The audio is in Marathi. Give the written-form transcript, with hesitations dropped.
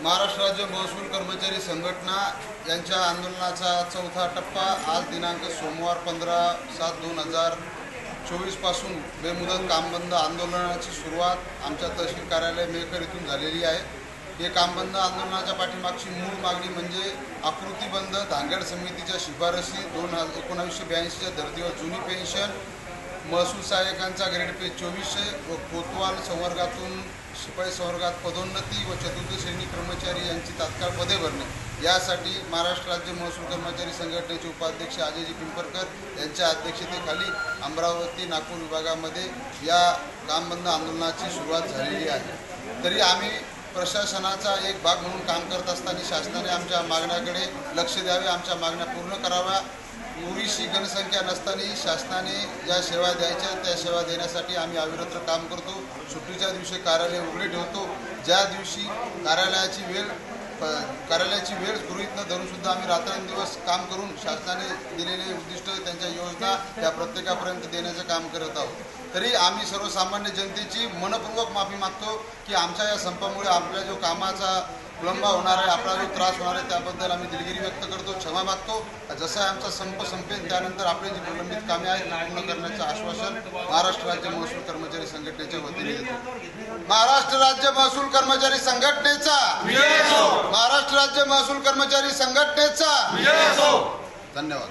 महाराष्ट्र राज्य महसूल कर्मचारी संघटना यांच्या आंदोलनाचा चौथा टप्पा आज दिनांक सोमवार 15/7/2024 पासून बेमुदत कामबंद आंदोलनाची सुरुवात आमच्या तहसील कार्यालय मेहकर इथून झालेली आहे। हे कामबंद आंदोलनाच्या पाठीमागची मूळ मागणी म्हणजे आकृतीबंध धांगड समितीच्या शिफारसी 1982च्या धर्तीवर जुनी पेन्शन, महसूल सहाय्यकांचा ग्रेड पे 2400 व कोतवाल संवर्गातून शिपाई संवर्गात पदोन्नती व चतुर्थ श्रेणी कर्मचारी यांची तात्काळ पदे भरणे यासाठी महाराष्ट्र राज्य महसूल कर्मचारी संघटनेचे उपाध्यक्ष अजयजी पिंपरकर यांच्या अध्यक्षतेखाली अमरावती नागपूर विभागामध्ये या कामबंद आंदोलनाची सुरुवात झालेली आहे। तरी आम्ही प्रशासनाचा एक भाग म्हणून काम करत असताना शासनाने आमच्या मागण्याकडे लक्ष द्यावे, आमच्या मागण्या पूर्ण कराव्या। पुरेशी जनसंख्या नसताना शासनाने ज्या सेवा द्यायच्या त्या सेवा देण्यासाठी आम्ही अविरत काम करतो। सुट्टीच्या दिवशी कार्यालय उघडे ठेवतो। ज्या दिवशी कार्यालयाची वेळ गृहीत न धरून सुद्धा आम्ही रात्रंदिवस काम करून शासनाने दिलेले उद्दिष्ट त्यांच्या योजना या प्रत्येकापर्यंत देण्याचं काम करत आहोत। तरी आम्ही सर्वसामान्य जनतेची मनपूर्वक माफी मागतो की आमच्या या संपामुळे आपल्या जो कामाचा विलंब होणार आहे, आपला जो त्रास होणार आहे त्याबद्दल आम्ही दिलगिरी व्यक्त करतो, क्षमा मागतो। जसा आमचा संप संपेल त्यानंतर आपली जी प्रलंबित कामे आहेत पूर्ण करण्याचं आश्वासन महाराष्ट्र राज्य महसूल कर्मचारी संघटनेच्या वतीने देतो। महाराष्ट्र राज्य महसूल कर्मचारी संघटनेचा महाराष्ट्र राज्य महसूल कर्मचारी संघटनेचा धन्यवाद।